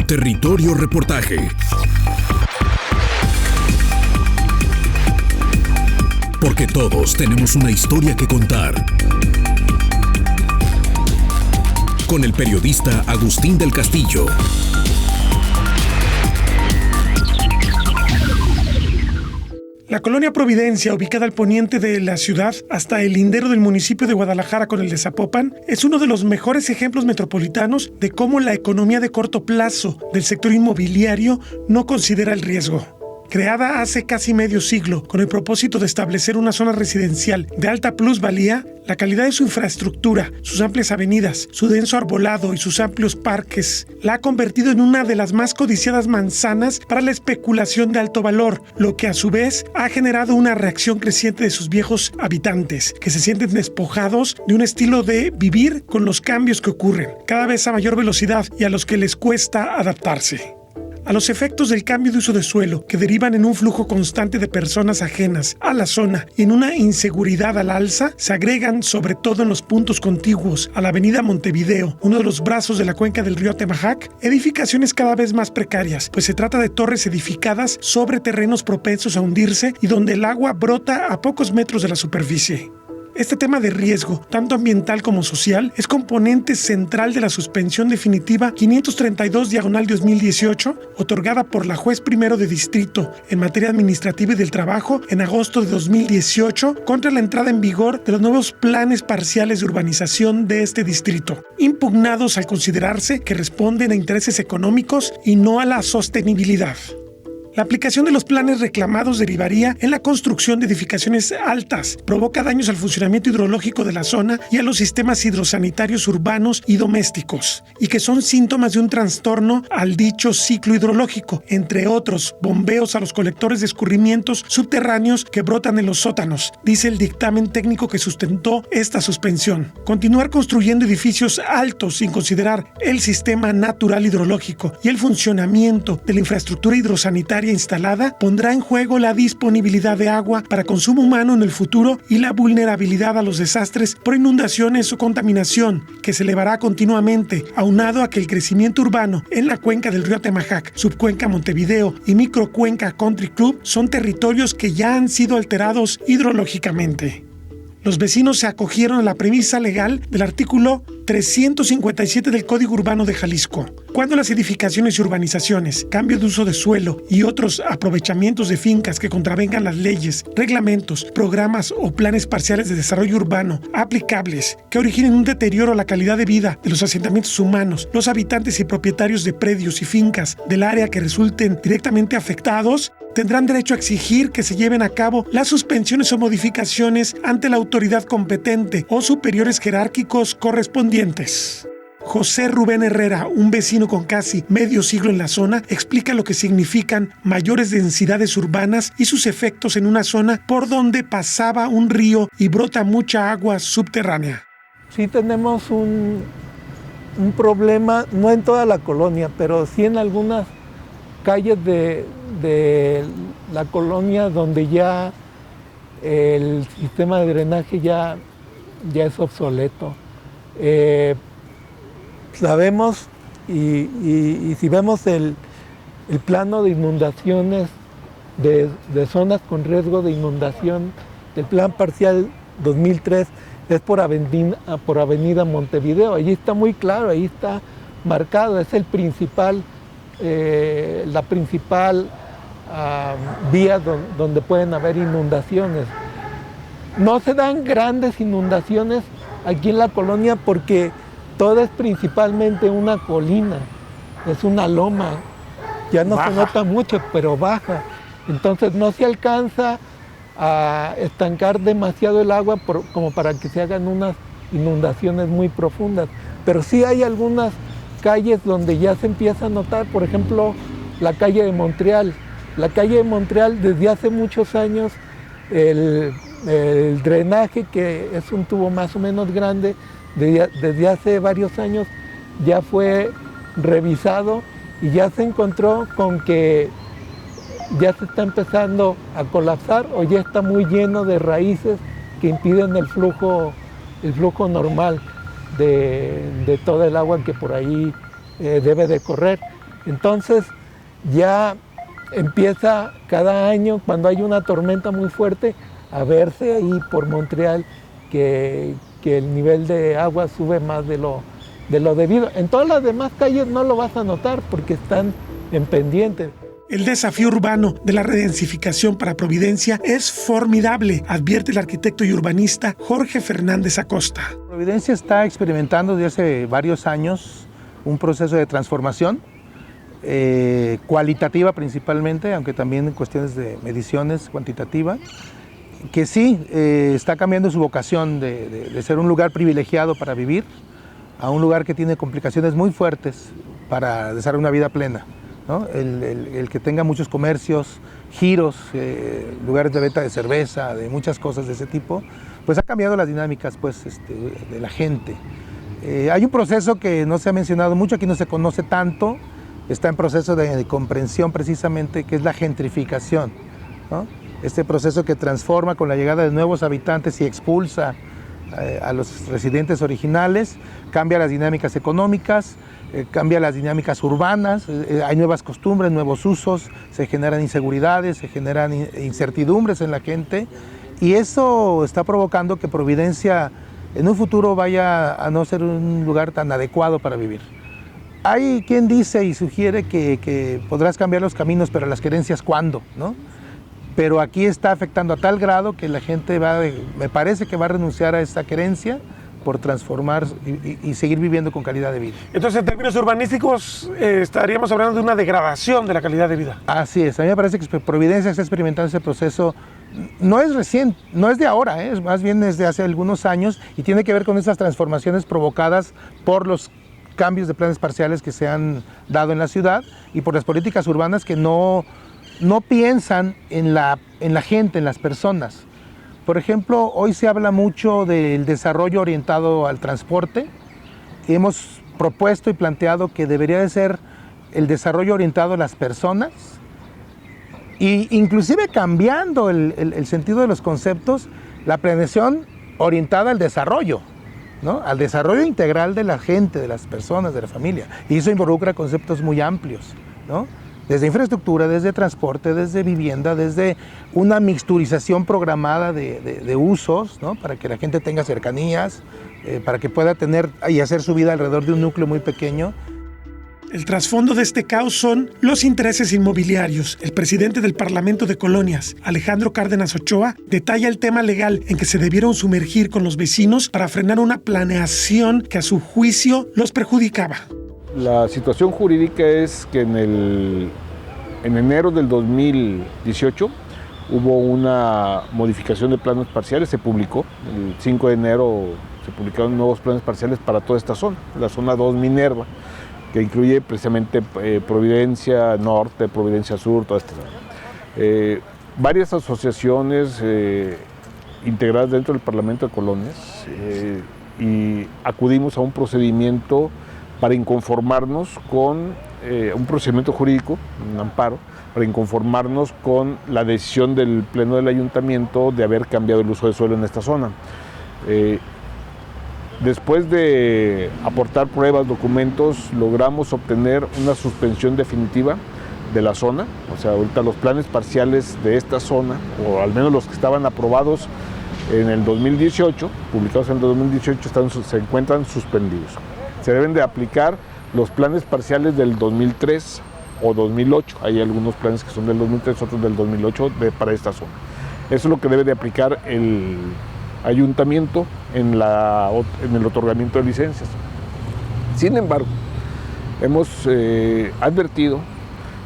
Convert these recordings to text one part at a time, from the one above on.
Territorio Reportaje. Porque todos tenemos una historia que contar. Con el periodista Agustín del Castillo. La colonia Providencia, ubicada al poniente de la ciudad, hasta el lindero del municipio de Guadalajara con el de Zapopan, es uno de los mejores ejemplos metropolitanos de cómo la economía de corto plazo del sector inmobiliario no considera el riesgo. Creada hace casi medio siglo con el propósito de establecer una zona residencial de alta plusvalía, la calidad de su infraestructura, sus amplias avenidas, su denso arbolado y sus amplios parques la ha convertido en una de las más codiciadas manzanas para la especulación de alto valor, lo que a su vez ha generado una reacción creciente de sus viejos habitantes, que se sienten despojados de un estilo de vivir con los cambios que ocurren, cada vez a mayor velocidad y a los que les cuesta adaptarse. A los efectos del cambio de uso de suelo, que derivan en un flujo constante de personas ajenas a la zona y en una inseguridad al alza, se agregan, sobre todo en los puntos contiguos a la avenida Montevideo, uno de los brazos de la cuenca del río Atemajac, edificaciones cada vez más precarias, pues se trata de torres edificadas sobre terrenos propensos a hundirse y donde el agua brota a pocos metros de la superficie. Este tema de riesgo, tanto ambiental como social, es componente central de la suspensión definitiva 532/2018, otorgada por la juez primero de distrito en materia administrativa y del trabajo en agosto de 2018, contra la entrada en vigor de los nuevos planes parciales de urbanización de este distrito, impugnados al considerarse que responden a intereses económicos y no a la sostenibilidad. La aplicación de los planes reclamados derivaría en la construcción de edificaciones altas, provoca daños al funcionamiento hidrológico de la zona y a los sistemas hidrosanitarios urbanos y domésticos, y que son síntomas de un trastorno al dicho ciclo hidrológico, entre otros, bombeos a los colectores de escurrimientos subterráneos que brotan en los sótanos, dice el dictamen técnico que sustentó esta suspensión. Continuar construyendo edificios altos sin considerar el sistema natural hidrológico y el funcionamiento de la infraestructura hidrosanitaria instalada pondrá en juego la disponibilidad de agua para consumo humano en el futuro y la vulnerabilidad a los desastres por inundaciones o contaminación, que se elevará continuamente, aunado a que el crecimiento urbano en la cuenca del río Atemajac, subcuenca Montevideo y microcuenca Country Club son territorios que ya han sido alterados hidrológicamente. Los vecinos se acogieron a la premisa legal del artículo 357 del Código Urbano de Jalisco. Cuando las edificaciones y urbanizaciones, cambio de uso de suelo y otros aprovechamientos de fincas que contravengan las leyes, reglamentos, programas o planes parciales de desarrollo urbano aplicables que originen un deterioro a la calidad de vida de los asentamientos humanos, los habitantes y propietarios de predios y fincas del área que resulten directamente afectados, tendrán derecho a exigir que se lleven a cabo las suspensiones o modificaciones ante la autoridad competente o superiores jerárquicos correspondientes. José Rubén Herrera, un vecino con casi medio siglo en la zona, explica lo que significan mayores densidades urbanas y sus efectos en una zona por donde pasaba un río y brota mucha agua subterránea. Sí tenemos un problema, no en toda la colonia, pero sí en algunas calles de la colonia donde ya el sistema de drenaje ya es obsoleto. Sabemos y si vemos el plano de inundaciones de zonas con riesgo de inundación del plan parcial 2003 es por avenida Montevideo. Allí está muy claro, ahí está marcado, es la principal vía donde pueden haber inundaciones. No se dan grandes inundaciones aquí en la colonia porque todo es principalmente una colina, es una loma, ya no se nota mucho, pero baja. Entonces no se alcanza a estancar demasiado el agua como para que se hagan unas inundaciones muy profundas. Pero sí hay algunas calles donde ya se empieza a notar, por ejemplo, la calle de Montreal. La calle de Montreal, desde hace muchos años, el drenaje, que es un tubo más o menos grande, desde hace varios años ya fue revisado y ya se encontró con que ya se está empezando a colapsar o ya está muy lleno de raíces que impiden el flujo normal de toda el agua que por ahí debe de correr. Entonces ya empieza cada año, cuando hay una tormenta muy fuerte, a verse ahí por Montreal que el nivel de agua sube más de lo debido. En todas las demás calles no lo vas a notar porque están en pendiente. El desafío urbano de la redensificación para Providencia es formidable, advierte el arquitecto y urbanista Jorge Fernández Acosta. Providencia está experimentando desde hace varios años un proceso de transformación, cualitativa principalmente, aunque también en cuestiones de mediciones cuantitativa, que sí está cambiando su vocación de ser un lugar privilegiado para vivir a un lugar que tiene complicaciones muy fuertes para desarrollar una vida plena, ¿no? El que tenga muchos comercios, giros, lugares de venta de cerveza, de muchas cosas de ese tipo, pues ha cambiado las dinámicas pues, de la gente. Hay un proceso que no se ha mencionado mucho, aquí no se conoce tanto, está en proceso de comprensión precisamente, que es la gentrificación, ¿no? Este proceso que transforma con la llegada de nuevos habitantes y expulsa a los residentes originales, cambia las dinámicas económicas, cambia las dinámicas urbanas, hay nuevas costumbres, nuevos usos, se generan inseguridades, se generan incertidumbres en la gente y eso está provocando que Providencia en un futuro vaya a no ser un lugar tan adecuado para vivir. Hay quien dice y sugiere que podrás cambiar los caminos, pero las querencias ¿cuándo?, ¿no? Pero aquí está afectando a tal grado que la gente me parece que va a renunciar a esta querencia por transformar y seguir viviendo con calidad de vida. Entonces, en términos urbanísticos, estaríamos hablando de una degradación de la calidad de vida. Así es, a mí me parece que Providencia está experimentando ese proceso, no es reciente, no es de ahora, más bien desde hace algunos años y tiene que ver con esas transformaciones provocadas por los cambios de planes parciales que se han dado en la ciudad y por las políticas urbanas que no piensan en la gente, en las personas. Por ejemplo, hoy se habla mucho del desarrollo orientado al transporte. Hemos propuesto y planteado que debería de ser el desarrollo orientado a las personas e inclusive cambiando el sentido de los conceptos, la planeación orientada al desarrollo, ¿no? Al desarrollo integral de la gente, de las personas, de la familia. Y eso involucra conceptos muy amplios, ¿no? Desde infraestructura, desde transporte, desde vivienda, desde una mixturización programada de usos, ¿no? Para que la gente tenga cercanías, para que pueda tener y hacer su vida alrededor de un núcleo muy pequeño. El trasfondo de este caos son los intereses inmobiliarios. El presidente del Parlamento de Colonias, Alejandro Cárdenas Ochoa, detalla el tema legal en que se debieron sumergir con los vecinos para frenar una planeación que a su juicio los perjudicaba. La situación jurídica es que en enero del 2018 hubo una modificación de planes parciales, se publicó, el 5 de enero se publicaron nuevos planes parciales para toda esta zona, la zona 2 Minerva, que incluye precisamente Providencia Norte, Providencia Sur, toda esta zona. Varias asociaciones integradas dentro del Parlamento de Colonias y acudimos a un procedimiento para inconformarnos con un procedimiento jurídico, un amparo, para inconformarnos con la decisión del Pleno del Ayuntamiento de haber cambiado el uso de suelo en esta zona. Después de aportar pruebas, documentos, logramos obtener una suspensión definitiva de la zona. O sea, ahorita los planes parciales de esta zona, o al menos los que estaban aprobados en el 2018, publicados en el 2018, se encuentran suspendidos. Se deben de aplicar los planes parciales del 2003 o 2008. Hay algunos planes que son del 2003, otros del 2008 para esta zona. Eso es lo que debe de aplicar el ayuntamiento en el otorgamiento de licencias. Sin embargo, hemos advertido,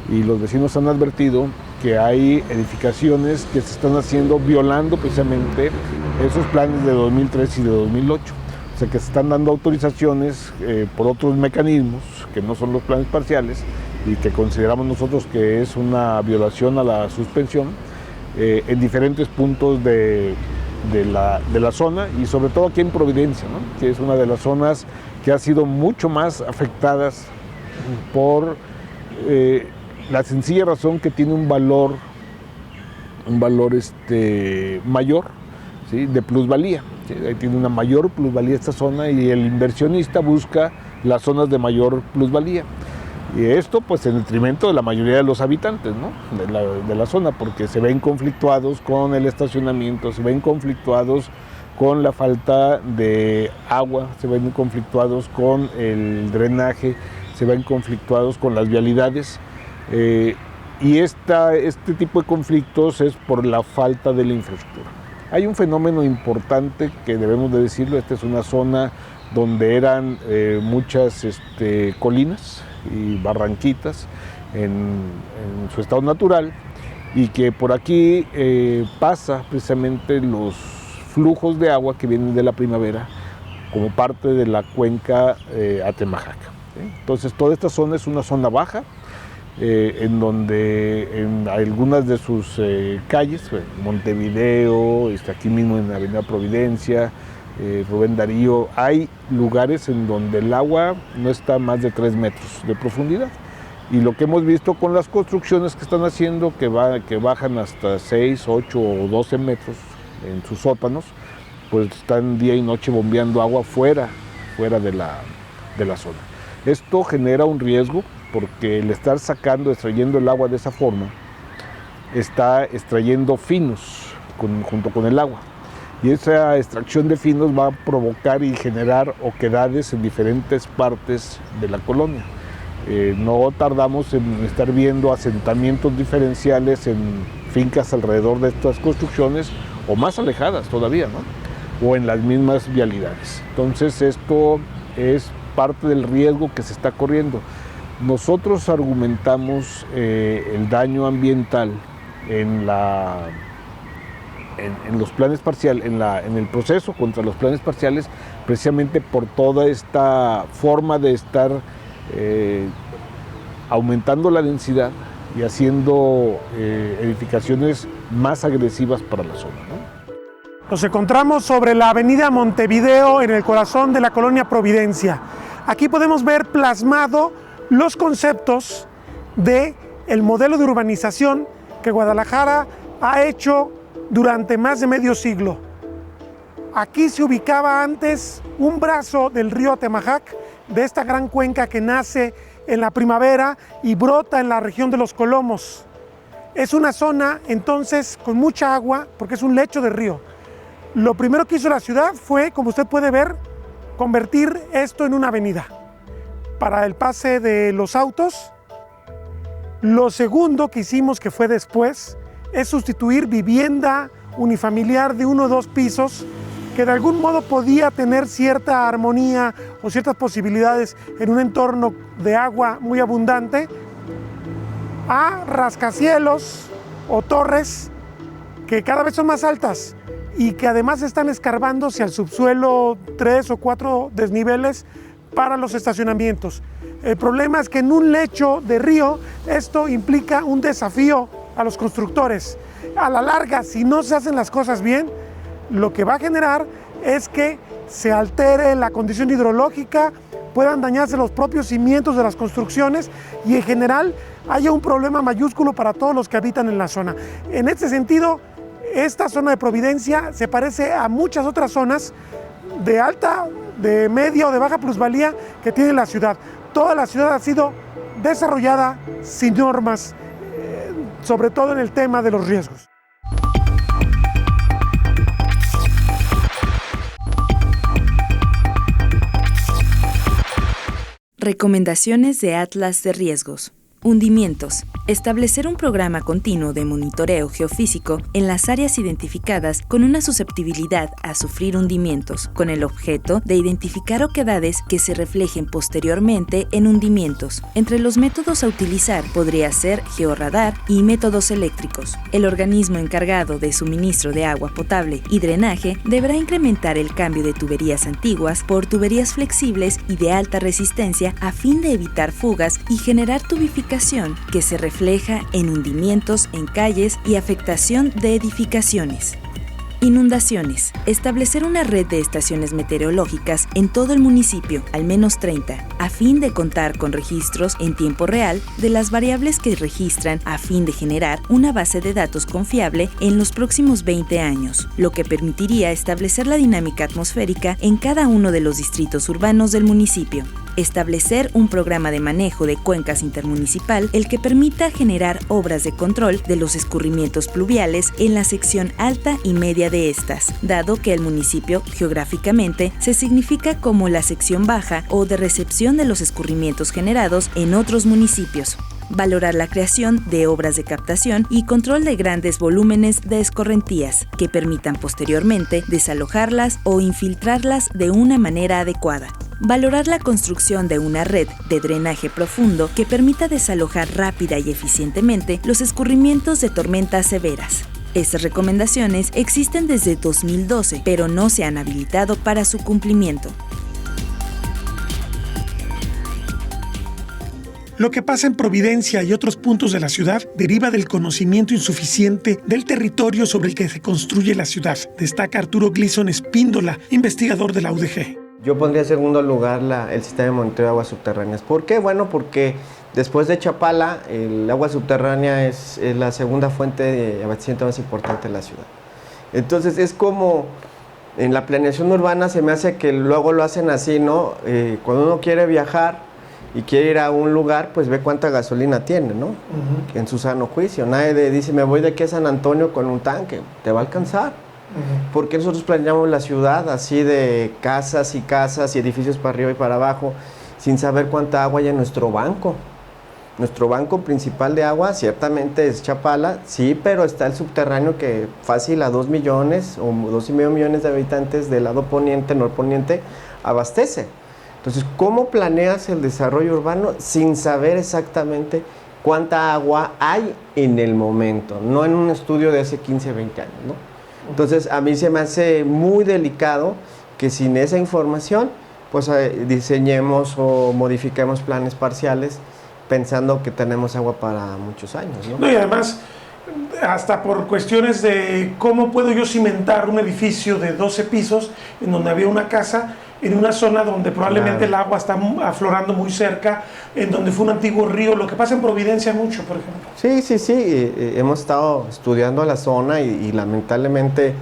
y los vecinos han advertido, que hay edificaciones que se están haciendo violando precisamente esos planes de 2003 y de 2008. O sea, que se están dando autorizaciones por otros mecanismos que no son los planes parciales y que consideramos nosotros que es una violación a la suspensión en diferentes puntos de la zona y sobre todo aquí en Providencia, ¿no? Que es una de las zonas que ha sido mucho más afectadas por la sencilla razón que tiene un valor mayor, ¿sí? De plusvalía. ¿Sí? Ahí tiene una mayor plusvalía esta zona y el inversionista busca las zonas de mayor plusvalía. Y esto pues en detrimento de la mayoría de los habitantes, ¿no? de la zona, porque se ven conflictuados con el estacionamiento, se ven conflictuados con la falta de agua, se ven conflictuados con el drenaje, se ven conflictuados con las vialidades. Y este tipo de conflictos es por la falta de la infraestructura. Hay un fenómeno importante que debemos de decirlo. Esta es una zona donde eran muchas colinas y barranquitas en su estado natural, y que por aquí pasa precisamente los flujos de agua que vienen de la primavera como parte de la cuenca Atemajac. Entonces toda esta zona es una zona baja, en donde en algunas de sus calles, Montevideo, aquí mismo en la Avenida Providencia, Rubén Darío, hay lugares en donde el agua no está más de 3 metros de profundidad. Y lo que hemos visto con las construcciones que están haciendo, que bajan hasta 6, 8 o 12 metros en sus sótanos, pues están día y noche bombeando agua fuera de la zona. Esto genera un riesgo, porque el estar extrayendo el agua de esa forma, está extrayendo finos junto con el agua. Y esa extracción de finos va a provocar y generar oquedades en diferentes partes de la colonia. No tardamos en estar viendo asentamientos diferenciales en fincas alrededor de estas construcciones, o más alejadas todavía, ¿no? O en las mismas vialidades. Entonces esto es parte del riesgo que se está corriendo. Nosotros argumentamos el daño ambiental en los planes parciales, en el proceso contra los planes parciales, precisamente por toda esta forma de estar aumentando la densidad y haciendo edificaciones más agresivas para la zona, ¿no? Nos encontramos sobre la avenida Montevideo, en el corazón de la colonia Providencia. Aquí podemos ver plasmado los conceptos del modelo de urbanización que Guadalajara ha hecho durante más de medio siglo. Aquí se ubicaba antes un brazo del río Atemajac, de esta gran cuenca que nace en la primavera y brota en la región de los Colomos. Es una zona entonces con mucha agua, porque es un lecho de río. Lo primero que hizo la ciudad fue, como usted puede ver, convertir esto en una avenida para el pase de los autos. Lo segundo que hicimos, que fue después, es sustituir vivienda unifamiliar de 1 o 2 pisos, que de algún modo podía tener cierta armonía o ciertas posibilidades en un entorno de agua muy abundante, a rascacielos o torres que cada vez son más altas y que además están escarbándose al subsuelo 3 o 4 desniveles para los estacionamientos. El problema es que en un lecho de río esto implica un desafío a los constructores. A la larga, si no se hacen las cosas bien, lo que va a generar es que se altere la condición hidrológica, puedan dañarse los propios cimientos de las construcciones y en general haya un problema mayúsculo para todos los que habitan en la zona. En este sentido, esta zona de Providencia se parece a muchas otras zonas de alta, de media o de baja plusvalía que tiene la ciudad. Toda la ciudad ha sido desarrollada sin normas, sobre todo en el tema de los riesgos. Recomendaciones de Atlas de Riesgos. Hundimientos. Establecer un programa continuo de monitoreo geofísico en las áreas identificadas con una susceptibilidad a sufrir hundimientos, con el objeto de identificar oquedades que se reflejen posteriormente en hundimientos. Entre los métodos a utilizar podría ser georradar y métodos eléctricos. El organismo encargado de suministro de agua potable y drenaje deberá incrementar el cambio de tuberías antiguas por tuberías flexibles y de alta resistencia a fin de evitar fugas y generar tubificación que se refleja en hundimientos en calles y afectación de edificaciones. Inundaciones. Establecer una red de estaciones meteorológicas en todo el municipio, al menos 30, a fin de contar con registros en tiempo real de las variables que registran a fin de generar una base de datos confiable en los próximos 20 años, lo que permitiría establecer la dinámica atmosférica en cada uno de los distritos urbanos del municipio. establecer un programa de manejo de cuencas intermunicipal, el que permita generar obras de control de los escurrimientos pluviales en la sección alta y media de estas, dado que el municipio geográficamente se significa como la sección baja o de recepción de los escurrimientos generados en otros municipios. Valorar la creación de obras de captación y control de grandes volúmenes de escorrentías, que permitan posteriormente desalojarlas o infiltrarlas de una manera adecuada. Valorar la construcción de una red de drenaje profundo que permita desalojar rápida y eficientemente los escurrimientos de tormentas severas. Estas recomendaciones existen desde 2012, pero no se han habilitado para su cumplimiento. Lo que pasa en Providencia y otros puntos de la ciudad deriva del conocimiento insuficiente del territorio sobre el que se construye la ciudad, destaca Arturo Gleason Espíndola, investigador de la UDG. Yo pondría en segundo lugar el sistema de monitoreo de aguas subterráneas. ¿Por qué? Bueno, porque después de Chapala, el agua subterránea es la segunda fuente de abastecimiento más importante de la ciudad. Entonces es como en la planeación urbana, se me hace que luego lo hacen así, ¿no? Cuando uno quiere viajar y quiere ir a un lugar, pues ve cuánta gasolina tiene, ¿no? En su sano juicio. Nadie dice, me voy de aquí a San Antonio con un tanque. ¿Te va a alcanzar? Porque nosotros planeamos la ciudad así de casas y edificios para arriba y para abajo, sin saber cuánta agua hay en nuestro banco. Nuestro banco principal de agua ciertamente es Chapala, sí, pero está el subterráneo que fácil a 2 millones o 2,5 millones de habitantes del lado poniente, norponiente, abastece. Entonces, ¿cómo planeas el desarrollo urbano sin saber exactamente cuánta agua hay en el momento? No en un estudio de hace 15, 20 años, ¿no? Entonces, a mí se me hace muy delicado que sin esa información, pues diseñemos o modifiquemos planes parciales pensando que tenemos agua para muchos años, ¿no? No, y además, hasta por cuestiones de cómo puedo yo cimentar un edificio de 12 pisos en donde había una casa, en una zona donde probablemente el agua está aflorando muy cerca, en donde fue un antiguo río, lo que pasa en Providencia mucho, por ejemplo. Sí, hemos estado estudiando la zona y lamentablemente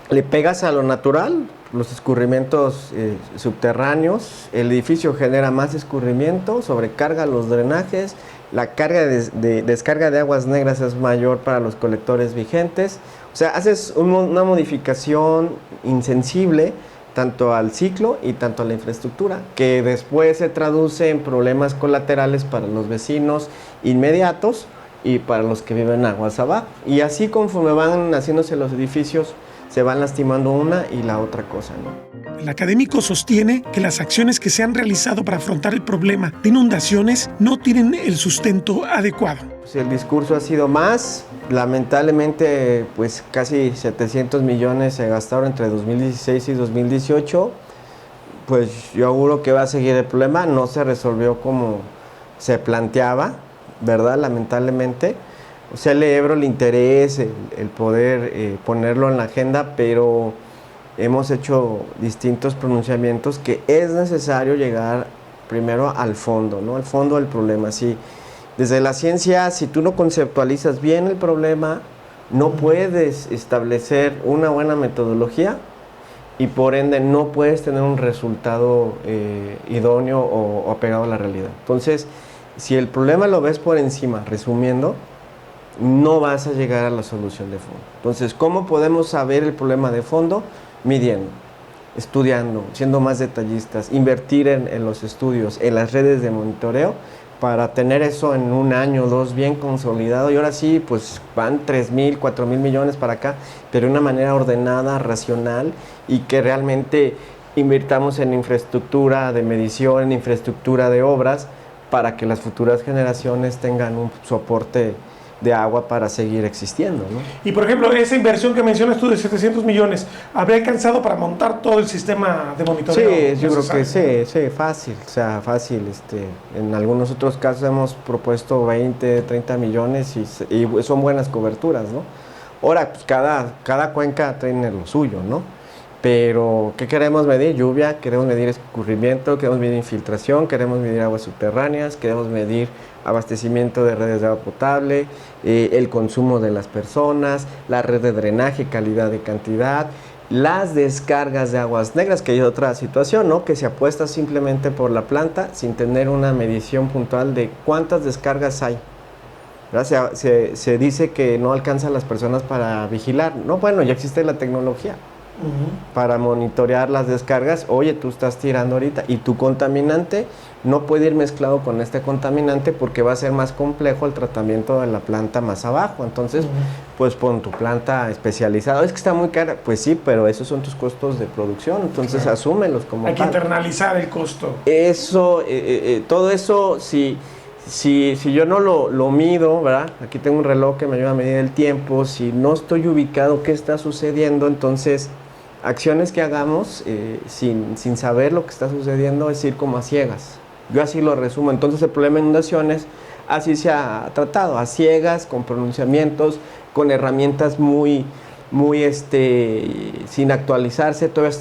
le pegas a lo natural, los escurrimientos subterráneos, el edificio genera más escurrimiento, sobrecarga los drenajes, la carga de descarga de aguas negras es mayor para los colectores vigentes. O sea, haces una modificación insensible tanto al ciclo y tanto a la infraestructura, que después se traduce en problemas colaterales para los vecinos inmediatos y para los que viven aguas abajo. Y así conforme van haciéndose los edificios, se van lastimando una y la otra cosa, ¿no? El académico sostiene que las acciones que se han realizado para afrontar el problema de inundaciones no tienen el sustento adecuado. Pues el discurso ha sido más, lamentablemente pues casi 700 millones se gastaron entre 2016 y 2018, pues yo auguro que va a seguir el problema, no se resolvió como se planteaba, ¿verdad? Lamentablemente. O sea, el Ebro, el interés, el poder ponerlo en la agenda, pero hemos hecho distintos pronunciamientos que es necesario llegar primero al fondo, ¿no? Al fondo del problema. Sí, desde la ciencia, si tú no conceptualizas bien el problema, no puedes establecer una buena metodología y por ende no puedes tener un resultado idóneo o apegado a la realidad. Entonces, si el problema lo ves por encima, resumiendo, no vas a llegar a la solución de fondo. Entonces, ¿cómo podemos saber el problema de fondo? Midiendo, estudiando, siendo más detallistas, invertir en los estudios, en las redes de monitoreo, para tener eso en un año o dos bien consolidado. Y ahora sí, pues van 3,000, 4,000 millones para acá, pero de una manera ordenada, racional, y que realmente invirtamos en infraestructura de medición, en infraestructura de obras, para que las futuras generaciones tengan un soporte de agua para seguir existiendo, ¿no? Y por ejemplo, esa inversión que mencionas tú de 700 millones, ¿habría alcanzado para montar todo el sistema de monitoreo? Sí, yo creo que sí, fácil, o sea, fácil. En algunos otros casos hemos propuesto 20, 30 millones y son buenas coberturas, ¿no? Ahora, pues cada cuenca tiene lo suyo, ¿no? Pero, ¿qué queremos medir? Lluvia, queremos medir escurrimiento, queremos medir infiltración, queremos medir aguas subterráneas, queremos medir abastecimiento de redes de agua potable, el consumo de las personas, la red de drenaje, calidad y cantidad, las descargas de aguas negras, que hay otra situación, ¿no? Que se apuesta simplemente por la planta sin tener una medición puntual de cuántas descargas hay. Se dice que no alcanzan las personas para vigilar. No, bueno, ya existe la tecnología para monitorear las descargas. Oye, tú estás tirando ahorita y tu contaminante no puede ir mezclado con este contaminante porque va a ser más complejo el tratamiento de la planta más abajo. Entonces, pues pon tu planta especializada. Es que está muy cara. Pues sí, pero esos son tus costos de producción. Entonces, asúmelos como Hay que internalizar el costo. Eso, todo eso, si yo no lo mido, ¿verdad? Aquí tengo un reloj que me ayuda a medir el tiempo. Si no estoy ubicado qué está sucediendo, entonces acciones que hagamos sin saber lo que está sucediendo es ir como a ciegas. Yo así lo resumo. Entonces el problema de inundaciones así se ha tratado, a ciegas, con pronunciamientos, con herramientas muy sin actualizarse. Todavía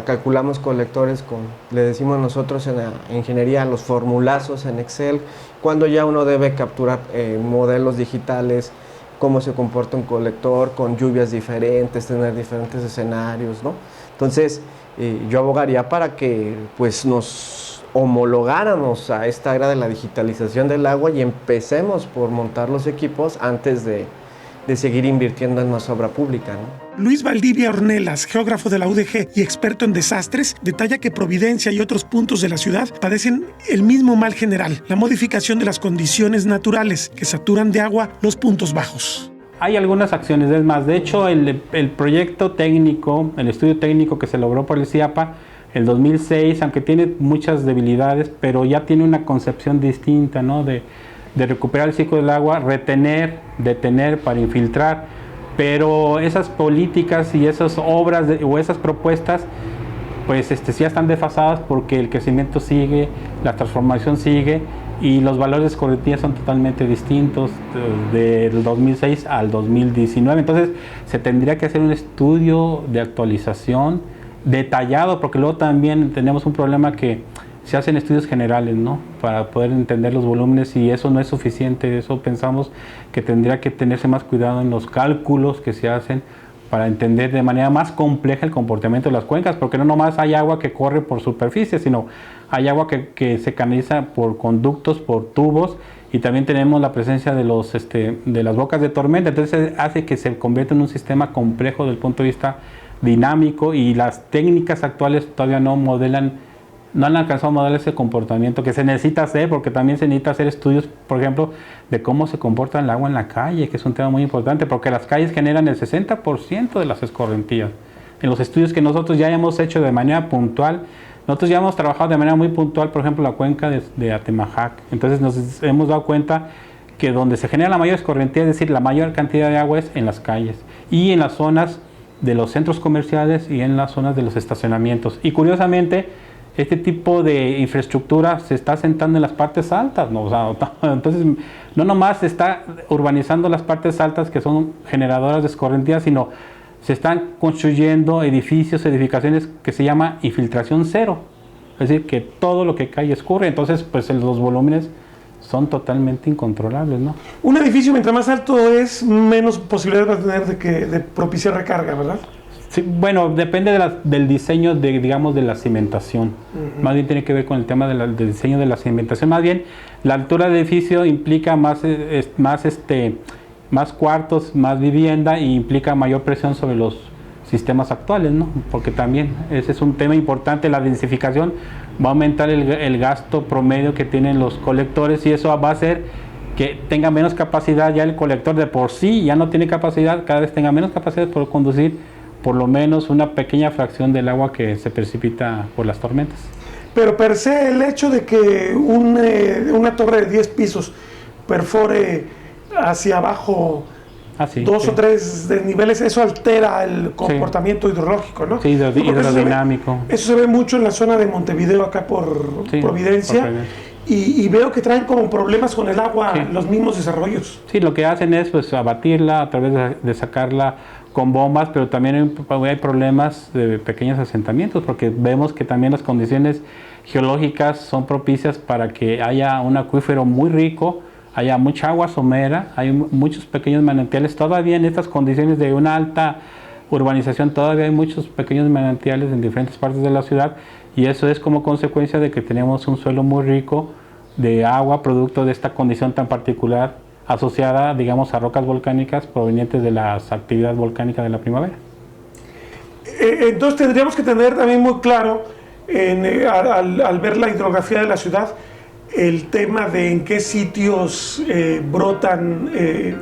calculamos colectores le decimos nosotros en la ingeniería, los formulazos en Excel, cuando ya uno debe capturar modelos digitales, cómo se comporta un colector con lluvias diferentes, tener diferentes escenarios, ¿no? Entonces, yo abogaría para que pues nos homologáramos a esta era de la digitalización del agua y empecemos por montar los equipos antes de seguir invirtiendo en más obra pública, ¿no? Luis Valdivia Ornelas, geógrafo de la UDG y experto en desastres, detalla que Providencia y otros puntos de la ciudad padecen el mismo mal general, la modificación de las condiciones naturales que saturan de agua los puntos bajos. Hay algunas acciones, es más, de hecho el proyecto técnico, el estudio técnico que se logró por el CIAPA, el 2006, aunque tiene muchas debilidades, pero ya tiene una concepción distinta, ¿no? de recuperar el ciclo del agua, retener, detener para infiltrar, pero esas políticas y esas obras o esas propuestas pues ya están desfasadas porque el crecimiento sigue, la transformación sigue y los valores de escorrentía son totalmente distintos del 2006 al 2019. Entonces se tendría que hacer un estudio de actualización detallado, porque luego también tenemos un problema que se hacen estudios generales, ¿no? Para poder entender los volúmenes y eso no es suficiente. Eso pensamos que tendría que tenerse más cuidado en los cálculos que se hacen para entender de manera más compleja el comportamiento de las cuencas, porque no nomás hay agua que corre por superficie, sino hay agua que se canaliza por conductos, por tubos, y también tenemos la presencia de las bocas de tormenta. Entonces hace que se convierta en un sistema complejo desde el punto de vista dinámico, y las técnicas actuales todavía no han alcanzado a modelar ese comportamiento que se necesita hacer, porque también se necesita hacer estudios, por ejemplo, de cómo se comporta el agua en la calle, que es un tema muy importante, porque las calles generan el 60% de las escorrentías. En los estudios que nosotros ya hemos hecho de manera puntual, nosotros ya hemos trabajado de manera muy puntual, por ejemplo, la cuenca de Atemajac. Entonces nos hemos dado cuenta que donde se genera la mayor escorrentía, es decir, la mayor cantidad de agua, es en las calles y en las zonas de los centros comerciales y en las zonas de los estacionamientos. Y curiosamente, este tipo de infraestructura se está asentando en las partes altas, ¿no? O sea, entonces no nomás se está urbanizando las partes altas que son generadoras de escorrentía, sino se están construyendo edificaciones que se llama infiltración cero, es decir, que todo lo que cae escurre. Entonces pues los volúmenes son totalmente incontrolables, ¿no? Un edificio mientras más alto es, menos posibilidad va a tener de propiciar recarga, ¿verdad? Sí, bueno, depende del diseño digamos, de la cimentación. Más bien tiene que ver con el tema del diseño de la cimentación. Más bien, la altura del edificio implica más cuartos, más vivienda, y implica mayor presión sobre los sistemas actuales, ¿no? Porque también ese es un tema importante. La densificación va a aumentar el gasto promedio que tienen los colectores, y eso va a hacer que tenga menos capacidad. Ya el colector de por sí ya no tiene capacidad, cada vez tenga menos capacidad por conducir por lo menos una pequeña fracción del agua que se precipita por las tormentas. Pero per se el hecho de que una torre de 10 pisos perfore hacia abajo dos o tres desniveles, eso altera el comportamiento hidrológico, ¿no? Sí, hidrodinámico. Eso se ve mucho en la zona de Montevideo, acá por Providencia. Y veo que traen como problemas con el agua los mismos desarrollos. Sí, lo que hacen es pues abatirla a través de sacarla con bombas, pero también hay problemas de pequeños asentamientos, porque vemos que también las condiciones geológicas son propicias para que haya un acuífero muy rico, haya mucha agua somera, hay muchos pequeños manantiales todavía en estas condiciones de un urbanización todavía hay muchos pequeños manantiales en diferentes partes de la ciudad, y eso es como consecuencia de que tenemos un suelo muy rico de agua, producto de esta condición tan particular asociada, digamos, a rocas volcánicas provenientes de las actividades volcánicas de la primavera. Entonces tendríamos que tener también muy claro, al ver la hidrografía de la ciudad, el tema de en qué sitios brotan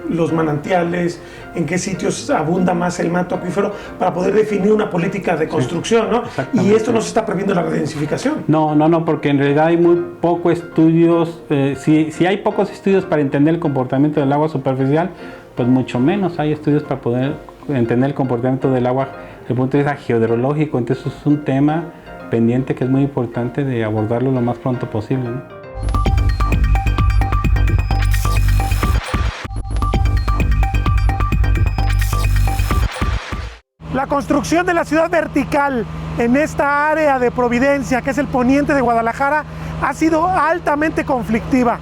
los manantiales, en qué sitios abunda más el manto acuífero, para poder definir una política de construcción, ¿no? Y esto no se está previendo la redensificación. No, porque en realidad hay muy pocos estudios, si hay pocos estudios para entender el comportamiento del agua superficial, pues mucho menos hay estudios para poder entender el comportamiento del agua desde el punto de vista geodrológico. Entonces es un tema pendiente que es muy importante de abordarlo lo más pronto posible, ¿no? La construcción de la ciudad vertical en esta área de Providencia, que es el poniente de Guadalajara, ha sido altamente conflictiva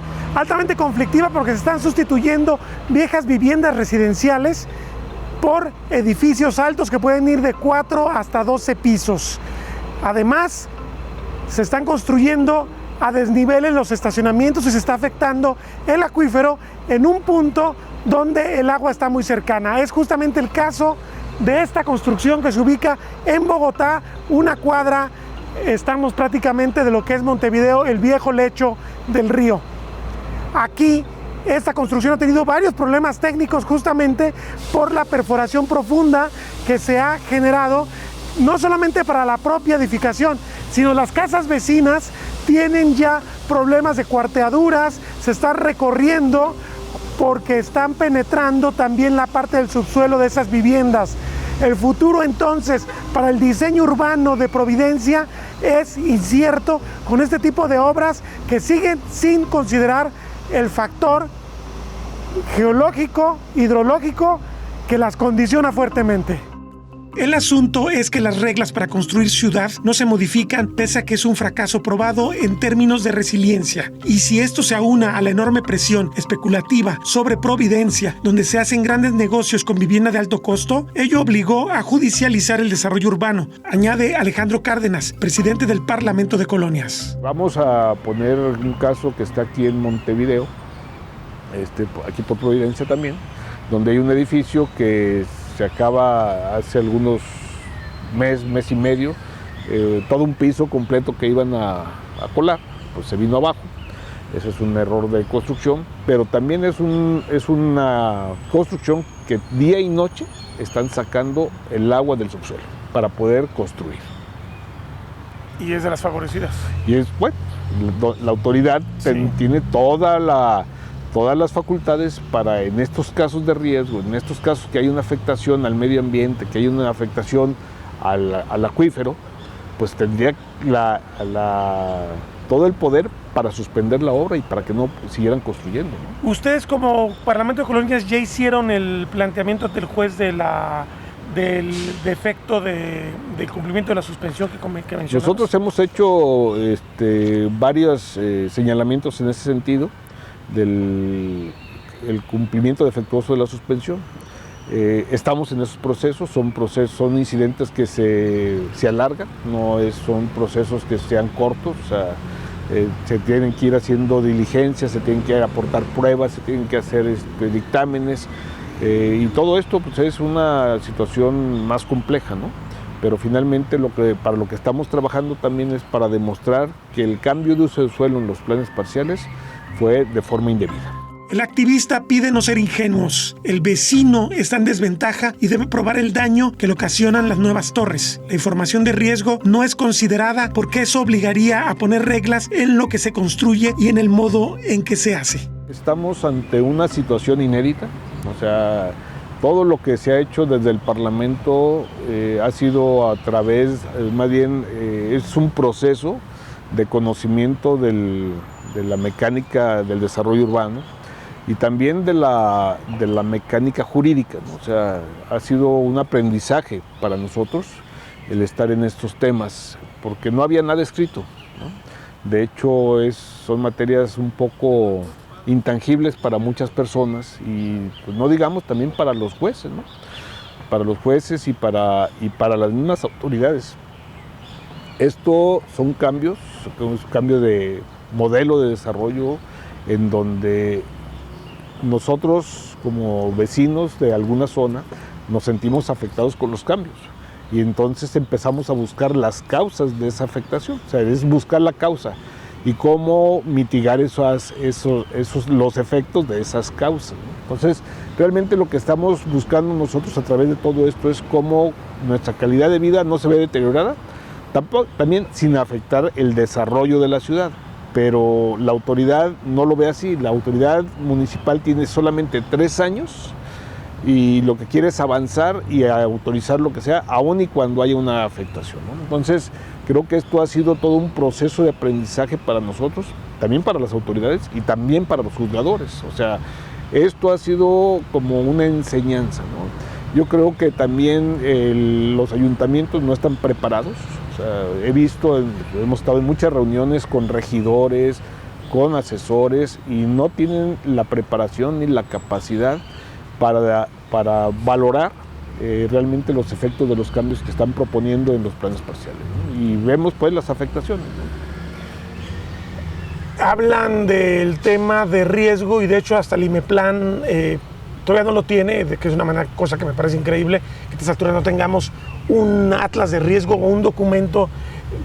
porque se están sustituyendo viejas viviendas residenciales por edificios altos que pueden ir de 4 hasta 12 pisos. Además, se están construyendo a desniveles los estacionamientos y se está afectando el acuífero en un punto donde el agua está muy cercana. Es justamente el caso de esta construcción que se ubica en Bogotá, una cuadra, estamos prácticamente de lo que es Montevideo, el viejo lecho del río. Aquí esta construcción ha tenido varios problemas técnicos justamente por la perforación profunda que se ha generado, no solamente para la propia edificación, sino las casas vecinas tienen ya problemas de cuarteaduras, se están recorriendo porque están penetrando también la parte del subsuelo de esas viviendas. El futuro entonces para el diseño urbano de Providencia es incierto con este tipo de obras que siguen sin considerar el factor geológico, hidrológico que las condiciona fuertemente. El asunto es que las reglas para construir ciudad no se modifican pese a que es un fracaso probado en términos de resiliencia. Y si esto se aúna a la enorme presión especulativa sobre Providencia, donde se hacen grandes negocios con vivienda de alto costo, ello obligó a judicializar el desarrollo urbano, añade Alejandro Cárdenas, presidente del Parlamento de Colonias. Vamos a poner un caso que está aquí en Montevideo, aquí por Providencia también, donde hay un edificio que se acaba hace algunos mes y medio, todo un piso completo que iban a colar, pues se vino abajo. Ese es un error de construcción, pero también es una construcción que día y noche están sacando el agua del subsuelo para poder construir. Y es de las favorecidas. Y es, bueno, la autoridad tiene todas las facultades para, en estos casos de riesgo, en estos casos que hay una afectación al medio ambiente, que hay una afectación al acuífero, pues tendría todo el poder para suspender la obra y para que no siguieran construyendo, ¿no? Ustedes como Parlamento de Colonias ya hicieron el planteamiento ante el juez del defecto del cumplimiento de la suspensión que mencionamos. Nosotros hemos hecho varios señalamientos en ese sentido del cumplimiento defectuoso de la suspensión. Estamos en esos procesos, son incidentes que se alargan, son procesos que sean cortos, o sea, se tienen que ir haciendo diligencias, se tienen que aportar pruebas, se tienen que hacer dictámenes, y todo esto pues, es una situación más compleja, ¿no? Pero finalmente para lo que estamos trabajando también es para demostrar que el cambio de uso de suelo en los planes parciales fue de forma indebida. El activista pide no ser ingenuos. El vecino está en desventaja y debe probar el daño que le ocasionan las nuevas torres. La información de riesgo no es considerada porque eso obligaría a poner reglas en lo que se construye y en el modo en que se hace. Estamos ante una situación inédita, o sea, todo lo que se ha hecho desde el Parlamento ha sido a través, más bien es un proceso de conocimiento de la mecánica del desarrollo urbano y también de la mecánica jurídica, ¿no? O sea, ha sido un aprendizaje para nosotros el estar en estos temas, porque no había nada escrito, ¿no? De hecho, son materias un poco intangibles para muchas personas y pues, no digamos también para los jueces, ¿no? para los jueces y para las mismas autoridades. Esto son cambios, es un cambio de modelo de desarrollo en donde nosotros como vecinos de alguna zona nos sentimos afectados con los cambios y entonces empezamos a buscar las causas de esa afectación, o sea, es buscar la causa y cómo mitigar los efectos de esas causas, ¿no? Entonces, realmente lo que estamos buscando nosotros a través de todo esto es cómo nuestra calidad de vida no se ve deteriorada, también sin afectar el desarrollo de la ciudad. Pero la autoridad no lo ve así. La autoridad municipal tiene solamente 3 años y lo que quiere es avanzar y autorizar lo que sea, aun y cuando haya una afectación, ¿no? Entonces, creo que esto ha sido todo un proceso de aprendizaje para nosotros, también para las autoridades y también para los juzgadores. O sea, esto ha sido como una enseñanza, ¿no? Yo creo que también los ayuntamientos no están preparados. O sea, hemos estado en muchas reuniones con regidores, con asesores y no tienen la preparación ni la capacidad para valorar realmente los efectos de los cambios que están proponiendo en los planes parciales, ¿no? Y vemos pues las afectaciones, ¿no? Hablan del tema de riesgo y de hecho hasta el IMEPLAN todavía no lo tiene, que es una cosa que me parece increíble, que a estas alturas no tengamos un atlas de riesgo o un documento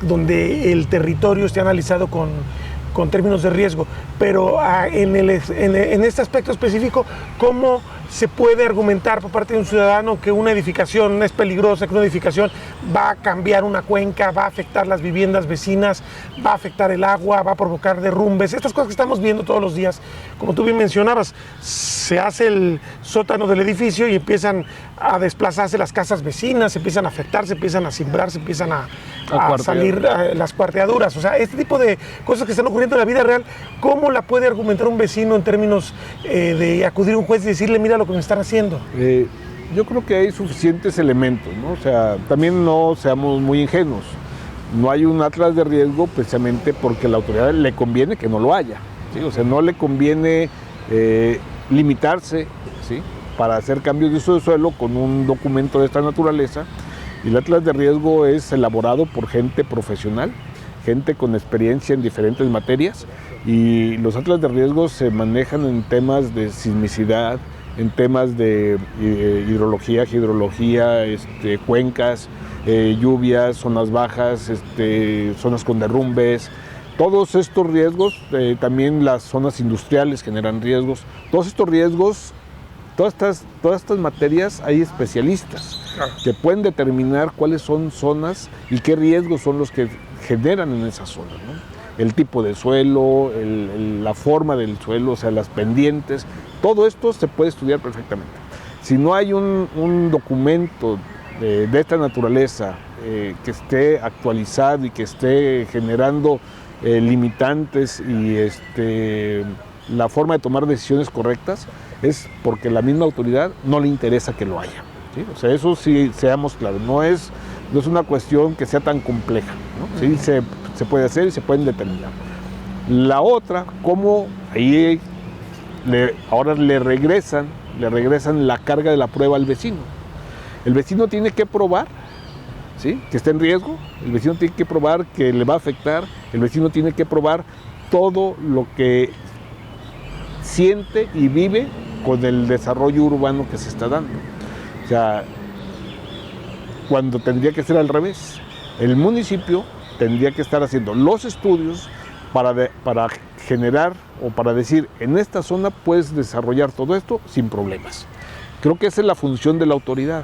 donde el territorio esté analizado con términos de riesgo. Pero en este aspecto específico, ¿cómo se puede argumentar por parte de un ciudadano que una edificación es peligrosa, que una edificación va a cambiar una cuenca, va a afectar las viviendas vecinas, va a afectar el agua, va a provocar derrumbes? Estas cosas que estamos viendo todos los días, como tú bien mencionabas, se hace el sótano del edificio y empiezan a desplazarse las casas vecinas, se empiezan a afectar, se empiezan a cimbrar, se empiezan a salir las cuarteaduras. O sea, este tipo de cosas que están ocurriendo en la vida real, ¿cómo la puede argumentar un vecino en términos de acudir a un juez y decirle, mira lo que me están haciendo? Yo creo que hay suficientes elementos, ¿no? O sea, también no seamos muy ingenuos. No hay un atlas de riesgo precisamente porque a la autoridad le conviene que no lo haya, ¿sí? O sea, no le conviene limitarse, ¿sí?, para hacer cambios de uso de suelo con un documento de esta naturaleza. Y el atlas de riesgo es elaborado por gente profesional, gente con experiencia en diferentes materias, y los atlas de riesgo se manejan en temas de sismicidad, en temas de hidrología, cuencas, lluvias, zonas bajas, zonas con derrumbes. Todos estos riesgos, también las zonas industriales generan riesgos. Todos estos riesgos, todas estas materias, hay especialistas que pueden determinar cuáles son zonas y qué riesgos son los que generan en esas zonas, ¿no? El tipo de suelo, la forma del suelo, o sea, las pendientes, todo esto se puede estudiar perfectamente. Si no hay un documento de esta naturaleza que esté actualizado y que esté generando limitantes y la forma de tomar decisiones correctas, es porque la misma autoridad no le interesa que lo haya, ¿sí? O sea, eso sí, seamos claros, no es una cuestión que sea tan compleja, ¿no? Sí, se puede hacer y se pueden determinar. La otra, cómo ahí ahora le regresan la carga de la prueba al vecino. El vecino tiene que probar, ¿sí?, que está en riesgo, el vecino tiene que probar que le va a afectar, el vecino tiene que probar todo lo que siente y vive con el desarrollo urbano que se está dando. O sea, cuando tendría que ser al revés, el municipio tendría que estar haciendo los estudios para generar o para decir, en esta zona puedes desarrollar todo esto sin problemas. Creo que esa es la función de la autoridad.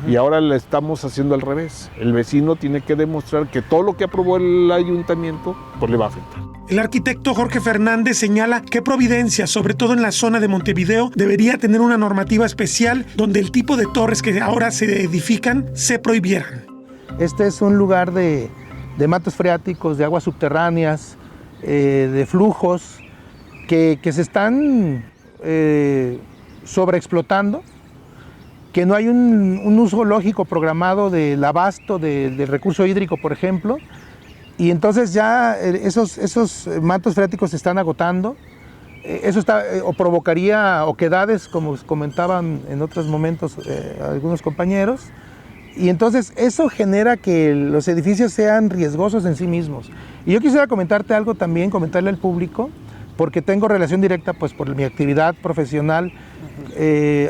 Y ahora la estamos haciendo al revés. El vecino tiene que demostrar que todo lo que aprobó el ayuntamiento pues le va a afectar. El arquitecto Jorge Fernández señala que Providencia, sobre todo en la zona de Montevideo, debería tener una normativa especial donde el tipo de torres que ahora se edifican se prohibieran. Este es un lugar de mantos freáticos, de aguas subterráneas, de flujos que se están sobreexplotando, que no hay un uso lógico programado del abasto del recurso hídrico, por ejemplo, y entonces ya esos mantos freáticos se están agotando eso o provocaría oquedades, como comentaban en otros momentos algunos compañeros, y entonces eso genera que los edificios sean riesgosos en sí mismos. Y yo quisiera comentarte algo también, comentarle al público, porque tengo relación directa pues por mi actividad profesional.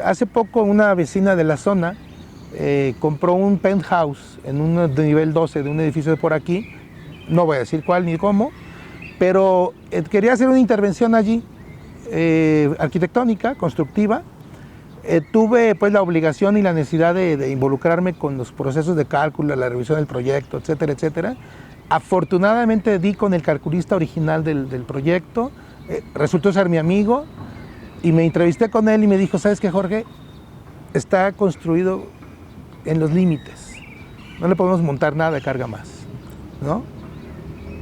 Hace poco una vecina de la zona compró un penthouse en un nivel 12 de un edificio de por aquí, no voy a decir cuál ni cómo, pero quería hacer una intervención allí, arquitectónica, constructiva. Tuve pues la obligación y la necesidad de involucrarme con los procesos de cálculo, la revisión del proyecto, etcétera, etcétera. Afortunadamente di con el calculista original del proyecto, resultó ser mi amigo, y me entrevisté con él y me dijo, ¿sabes qué, Jorge? Está construido en los límites, no le podemos montar nada de carga más, ¿no?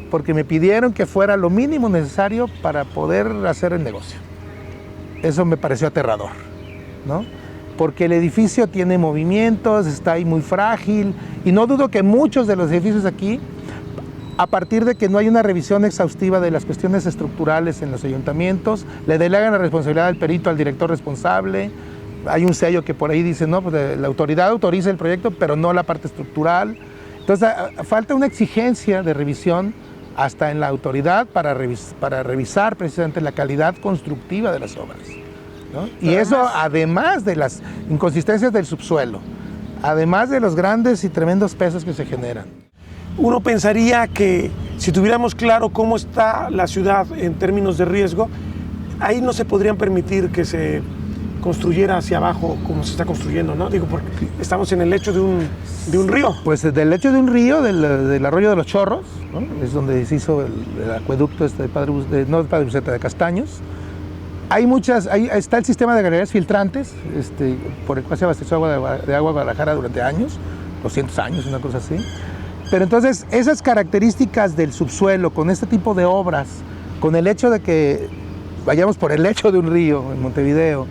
Porque me pidieron que fuera lo mínimo necesario para poder hacer el negocio. Eso me pareció aterrador, ¿no? Porque el edificio tiene movimientos, está ahí muy frágil, y no dudo que muchos de los edificios aquí, a partir de que no hay una revisión exhaustiva de las cuestiones estructurales en los ayuntamientos, le delegan la responsabilidad del perito al director responsable. Hay un sello que por ahí dice, no, pues la autoridad autoriza el proyecto, pero no la parte estructural. Entonces, falta una exigencia de revisión hasta en la autoridad para revisar precisamente la calidad constructiva de las obras, ¿no? Y eso además de las inconsistencias del subsuelo, además de los grandes y tremendos pesos que se generan. Uno pensaría que si tuviéramos claro cómo está la ciudad en términos de riesgo, ahí no se podrían permitir que se construyera hacia abajo como se está construyendo, ¿no? Digo, porque estamos en el lecho de un río. Pues del lecho de un río, del arroyo de los Chorros, ¿no? Es donde se hizo el acueducto de Castaños. Ahí está el sistema de galerías filtrantes, por el cual se abasteció de agua Guadalajara durante años, 200 años, una cosa así. Pero entonces esas características del subsuelo, con este tipo de obras, con el hecho de que vayamos por el lecho de un río en Montevideo,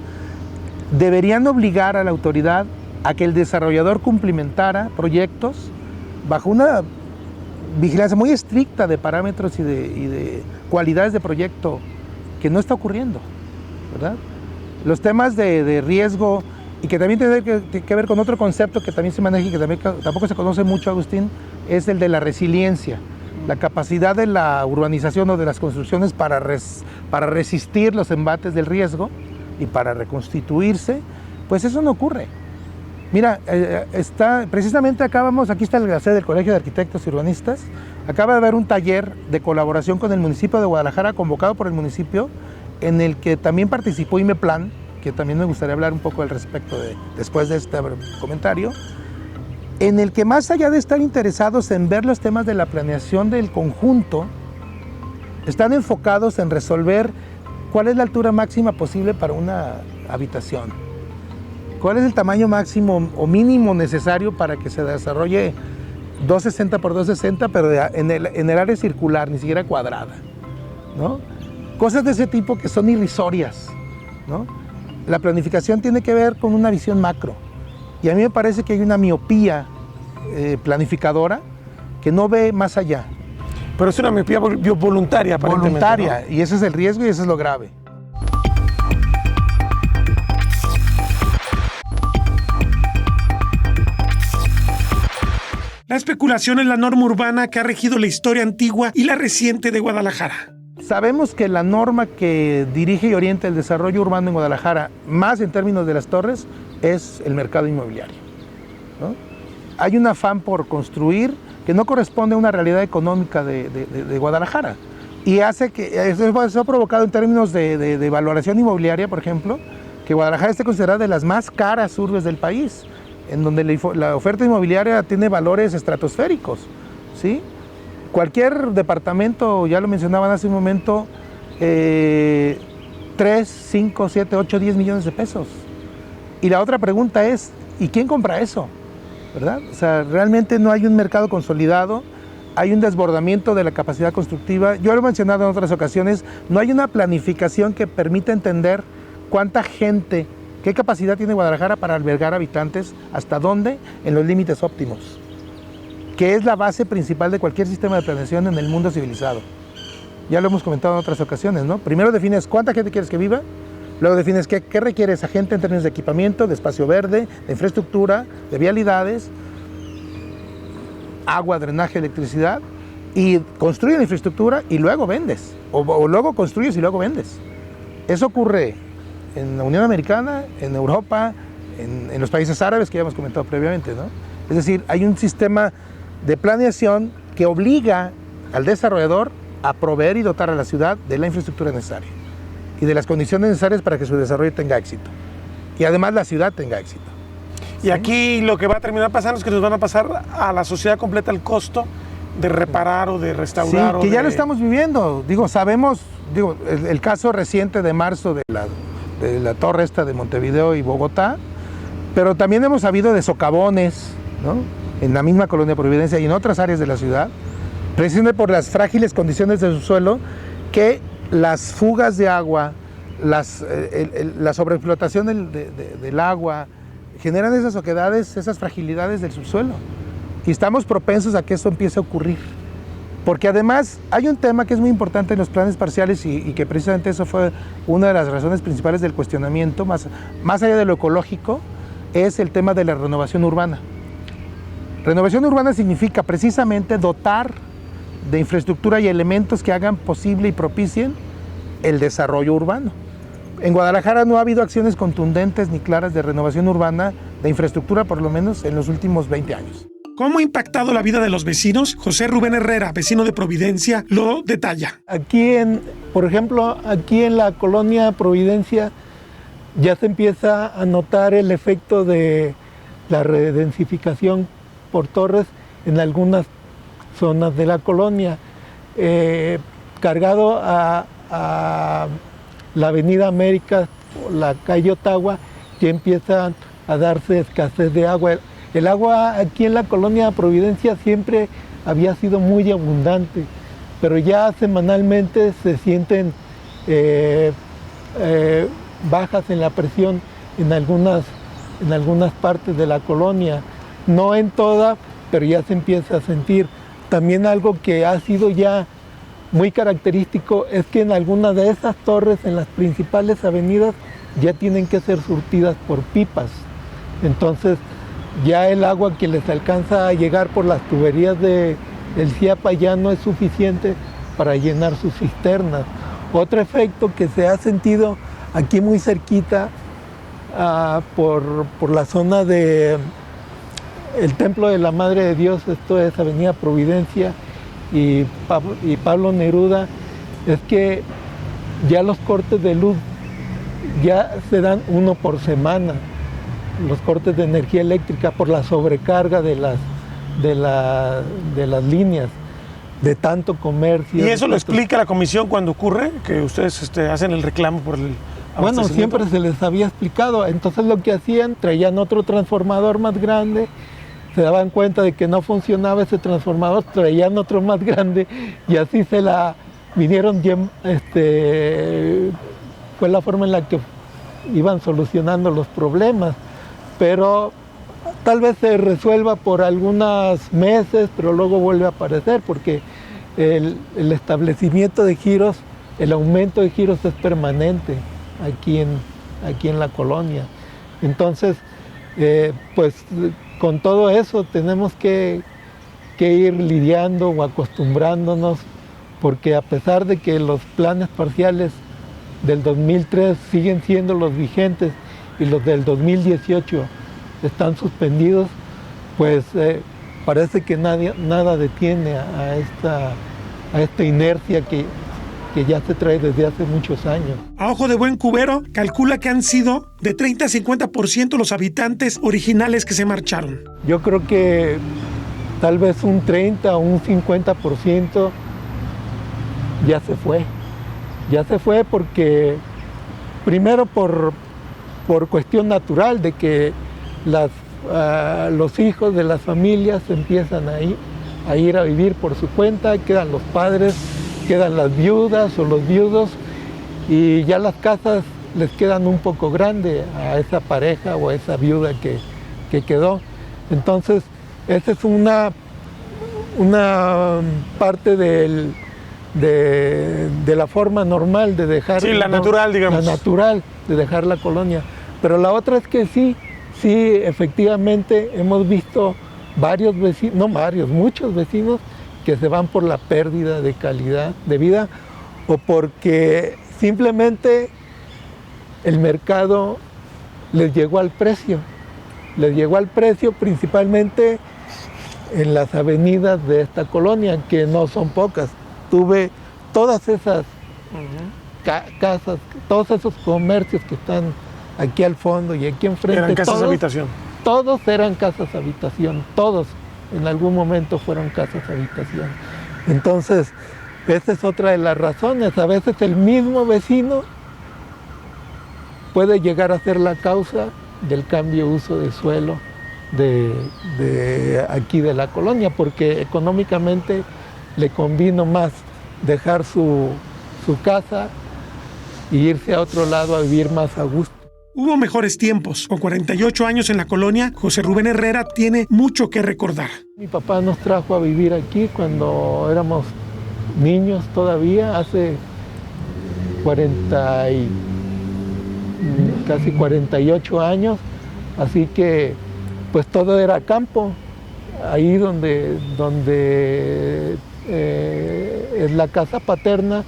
deberían obligar a la autoridad a que el desarrollador cumplimentara proyectos bajo una vigilancia muy estricta de parámetros y de cualidades de proyecto, que no está ocurriendo, ¿verdad? Los temas de riesgo, y que también tiene que ver con otro concepto que también se maneja y que tampoco se conoce mucho, Agustín, es el de la resiliencia, la capacidad de la urbanización o de las construcciones para resistir los embates del riesgo y para reconstituirse. Pues eso no ocurre. Mira, precisamente aquí está la sede del Colegio de Arquitectos y Urbanistas, acaba de haber un taller de colaboración con el municipio de Guadalajara, convocado por el municipio, en el que también participó IMEPLAN, que también me gustaría hablar un poco al respecto después de este comentario, en el que más allá de estar interesados en ver los temas de la planeación del conjunto, están enfocados en resolver cuál es la altura máxima posible para una habitación, cuál es el tamaño máximo o mínimo necesario para que se desarrolle 260 por 260, pero en el área circular, ni siquiera cuadrada, ¿no? Cosas de ese tipo que son irrisorias, ¿no? La planificación tiene que ver con una visión macro, y a mí me parece que hay una miopía planificadora que no ve más allá. Pero es una miopía voluntaria, aparentemente, voluntaria, ¿no? Y ese es el riesgo y eso es lo grave. La especulación es la norma urbana que ha regido la historia antigua y la reciente de Guadalajara. Sabemos que la norma que dirige y orienta el desarrollo urbano en Guadalajara, más en términos de las torres, es el mercado inmobiliario, ¿no? Hay un afán por construir que no corresponde a una realidad económica de Guadalajara, y hace que eso ha provocado en términos de valoración inmobiliaria, por ejemplo, que Guadalajara esté considerada de las más caras urbes del país, en donde la oferta inmobiliaria tiene valores estratosféricos, ¿sí? Cualquier departamento, ya lo mencionaban hace un momento, 3, 5, 7, 8, 10 millones de pesos. Y la otra pregunta es, ¿y quién compra eso? ¿Verdad? O sea, realmente no hay un mercado consolidado, hay un desbordamiento de la capacidad constructiva. Yo lo he mencionado en otras ocasiones, no hay una planificación que permita entender cuánta gente, qué capacidad tiene Guadalajara para albergar habitantes, hasta dónde, en los límites óptimos, que es la base principal de cualquier sistema de planeación en el mundo civilizado. ya lo hemos comentado en otras ocasiones, ¿no? Primero defines cuánta gente quieres que viva, luego defines qué requiere esa gente en términos de equipamiento, de espacio verde, de infraestructura, de vialidades, agua, drenaje, electricidad, y construye la infraestructura y luego vendes, o luego construyes y luego vendes. Eso ocurre en la Unión Americana, en Europa, en los países árabes que ya hemos comentado previamente, ¿no? Es decir, hay un sistema de planeación que obliga al desarrollador a proveer y dotar a la ciudad de la infraestructura necesaria y de las condiciones necesarias para que su desarrollo tenga éxito y además la ciudad tenga éxito. Y aquí lo que va a terminar pasando es que nos van a pasar a la sociedad completa el costo de reparar o de restaurar. Sí, que ya lo estamos viviendo. Sabemos, el caso reciente de marzo de la torre esta de Montevideo y Bogotá, pero también hemos sabido de socavones, ¿no? En la misma Colonia Providencia y en otras áreas de la ciudad, precisamente por las frágiles condiciones de su suelo, que las fugas de agua, la sobreexplotación del agua, generan esas oquedades, esas fragilidades del subsuelo. Y estamos propensos a que eso empiece a ocurrir. Porque además hay un tema que es muy importante en los planes parciales y que precisamente eso fue una de las razones principales del cuestionamiento, más allá de lo ecológico, es el tema de la renovación urbana. Renovación urbana significa precisamente dotar de infraestructura y elementos que hagan posible y propicien el desarrollo urbano. En Guadalajara no ha habido acciones contundentes ni claras de renovación urbana, de infraestructura por lo menos en los últimos 20 años. ¿Cómo ha impactado la vida de los vecinos? José Rubén Herrera, vecino de Providencia, lo detalla. Por ejemplo, aquí en la colonia Providencia ya se empieza a notar el efecto de la redensificación por torres en algunas zonas de la colonia, cargado a la Avenida América, la calle Ottawa, que empieza a darse escasez de agua. El agua aquí en la colonia Providencia siempre había sido muy abundante, pero ya semanalmente se sienten bajas en la presión en algunas partes de la colonia. No en toda, pero ya se empieza a sentir. También algo que ha sido ya muy característico es que en algunas de esas torres, en las principales avenidas, ya tienen que ser surtidas por pipas. Entonces, ya el agua que les alcanza a llegar por las tuberías del CIAPA ya no es suficiente para llenar sus cisternas. Otro efecto que se ha sentido aquí muy cerquita, por la zona de el Templo de la Madre de Dios, esto es Avenida Providencia y Pablo Neruda, es que ya los cortes de luz ya se dan uno por semana, los cortes de energía eléctrica por la sobrecarga de las líneas, de tanto comercio. ¿Y eso lo explica la comisión cuando ocurre? Que ustedes hacen el reclamo por el abastecimiento. Bueno, siempre se les había explicado. Entonces lo que hacían, traían otro transformador más grande, se daban cuenta de que no funcionaba ese transformador, traían otro más grande y así se la vinieron, fue la forma en la que iban solucionando los problemas. Pero tal vez se resuelva por algunos meses, pero luego vuelve a aparecer porque el establecimiento de giros, el aumento de giros es permanente aquí en la colonia. Entonces, pues con todo eso tenemos que ir lidiando o acostumbrándonos, porque a pesar de que los planes parciales del 2003 siguen siendo los vigentes y los del 2018 están suspendidos, pues parece que nada detiene a esta inercia que ya se trae desde hace muchos años. A ojo de buen cubero, calcula que han sido de 30 a 50% los habitantes originales que se marcharon. Yo creo que tal vez un 30 o un 50% ya se fue. Ya se fue porque, primero por cuestión natural de que los hijos de las familias empiezan a ir a vivir por su cuenta, quedan los padres, quedan las viudas o los viudos y ya las casas les quedan un poco grandes a esa pareja o a esa viuda que quedó. Entonces, esa es una parte de de la forma normal de dejar... Sí, la natural, digamos. La natural de dejar la colonia. Pero la otra es que sí, efectivamente hemos visto varios vecinos, no varios, muchos vecinos que se van por la pérdida de calidad de vida o porque simplemente el mercado les llegó al precio. Les llegó al precio principalmente en las avenidas de esta colonia, que no son pocas. Tuve todas esas casas, todos esos comercios que están aquí al fondo y aquí enfrente. Eran casas habitación. Todos eran casas habitación, todos en algún momento fueron casas habitación. Entonces, esa es otra de las razones. A veces el mismo vecino puede llegar a ser la causa del cambio de uso de suelo de aquí de la colonia, porque económicamente le convino más dejar su casa e irse a otro lado a vivir más a gusto. Hubo mejores tiempos. Con 48 años en la colonia, José Rubén Herrera tiene mucho que recordar. Mi papá nos trajo a vivir aquí cuando éramos niños todavía, hace casi 48 años, así que pues todo era campo, ahí donde es la casa paterna,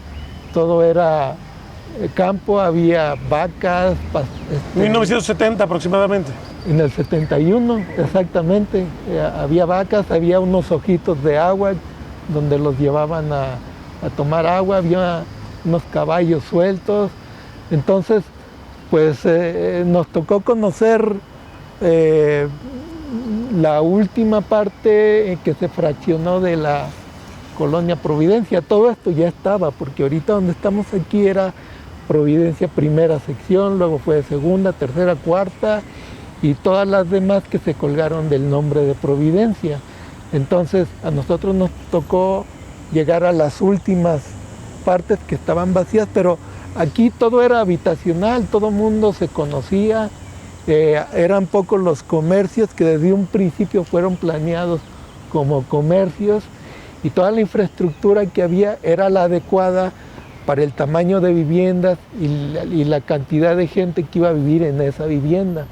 todo era campo, había vacas. 1970 aproximadamente. En el 71, exactamente, había vacas, había unos ojitos de agua donde los llevaban a tomar agua, había unos caballos sueltos, entonces pues nos tocó conocer la última parte que se fraccionó de la colonia Providencia. Todo esto ya estaba, porque ahorita donde estamos aquí era Providencia primera sección, luego fue segunda, tercera, cuarta y todas las demás que se colgaron del nombre de Providencia. Entonces a nosotros nos tocó llegar a las últimas partes que estaban vacías, pero aquí todo era habitacional, todo mundo se conocía, eran pocos los comercios que desde un principio fueron planeados como comercios y toda la infraestructura que había era la adecuada para el tamaño de viviendas y la cantidad de gente que iba a vivir en esa vivienda.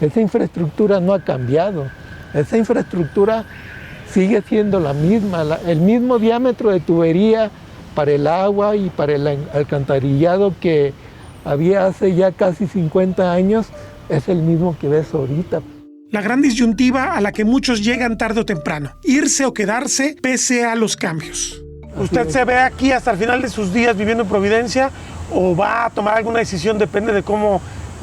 Esa infraestructura no ha cambiado, esa infraestructura sigue siendo la misma, el mismo diámetro de tubería para el agua y para el alcantarillado que había hace ya casi 50 años, es el mismo que ves ahorita. La gran disyuntiva a la que muchos llegan tarde o temprano, irse o quedarse pese a los cambios. ¿Usted se ve aquí hasta el final de sus días viviendo en Providencia o va a tomar alguna decisión? Depende de cómo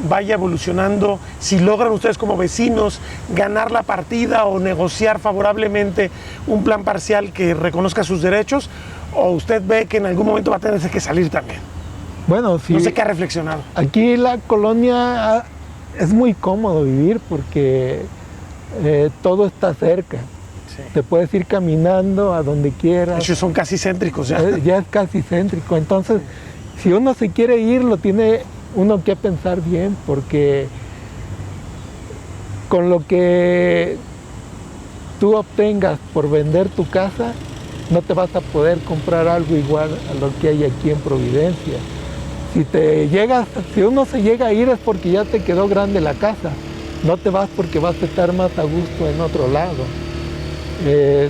vaya evolucionando, si logran ustedes como vecinos ganar la partida o negociar favorablemente un plan parcial que reconozca sus derechos, o usted ve que en algún momento va a tener que salir también. Bueno, sí. No sé qué ha reflexionado. Aquí la colonia es muy cómodo vivir porque todo está cerca. Sí. Te puedes ir caminando a donde quieras. De hecho, son casi céntricos ya. Ya es casi céntrico. Entonces, si uno se quiere ir, lo tiene uno que pensar bien, porque con lo que tú obtengas por vender tu casa, no te vas a poder comprar algo igual a lo que hay aquí en Providencia. Si uno se llega a ir es porque ya te quedó grande la casa, no te vas porque vas a estar más a gusto en otro lado.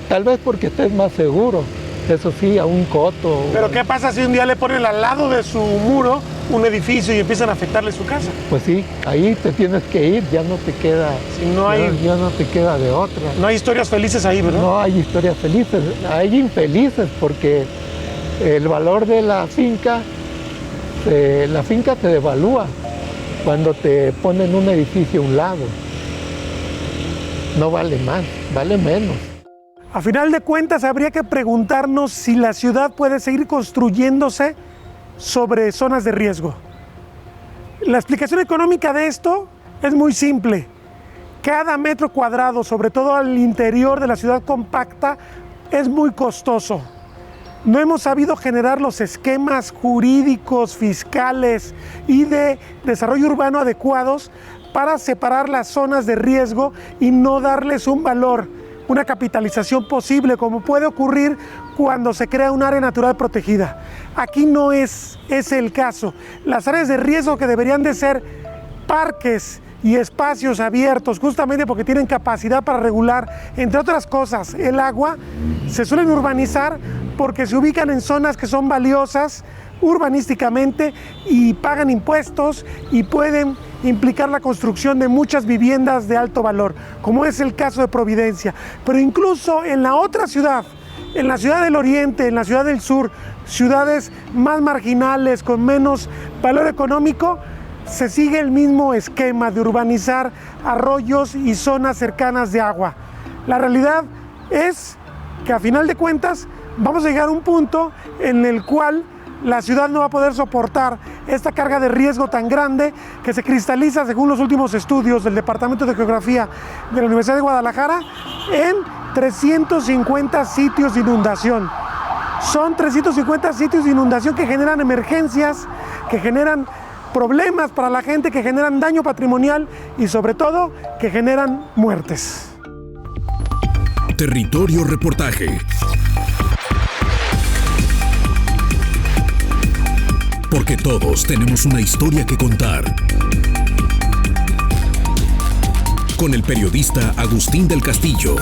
Tal vez porque estés más seguro, eso sí, a un coto. Pero ¿qué pasa si un día le ponen al lado de su muro un edificio y empiezan a afectarle su casa? Pues sí, ahí te tienes que ir, ya no te queda, ya no te queda de otra. No hay historias felices ahí, ¿verdad? No hay historias felices, hay infelices porque el valor de la finca se devalúa cuando te ponen un edificio a un lado. No vale más, vale menos. A final de cuentas, habría que preguntarnos si la ciudad puede seguir construyéndose sobre zonas de riesgo. La explicación económica de esto es muy simple. Cada metro cuadrado, sobre todo al interior de la ciudad compacta, es muy costoso. No hemos sabido generar los esquemas jurídicos, fiscales y de desarrollo urbano adecuados para separar las zonas de riesgo y no darles un valor, una capitalización posible, como puede ocurrir cuando se crea un área natural protegida. Aquí no es ese el caso. Las áreas de riesgo, que deberían de ser parques y espacios abiertos, justamente porque tienen capacidad para regular, entre otras cosas, el agua, se suelen urbanizar porque se ubican en zonas que son valiosas urbanísticamente y pagan impuestos y pueden implicar la construcción de muchas viviendas de alto valor, como es el caso de Providencia. Pero incluso en la otra ciudad, en la ciudad del Oriente, en la ciudad del Sur, ciudades más marginales, con menos valor económico, se sigue el mismo esquema de urbanizar arroyos y zonas cercanas de agua. La realidad es que a final de cuentas vamos a llegar a un punto en el cual la ciudad no va a poder soportar esta carga de riesgo tan grande que se cristaliza, según los últimos estudios del Departamento de Geografía de la Universidad de Guadalajara, en 350 sitios de inundación. Son 350 sitios de inundación que generan emergencias, que generan problemas para la gente, que generan daño patrimonial y sobre todo que generan muertes. Territorio Reportaje. Porque todos tenemos una historia que contar. Con el periodista Agustín del Castillo.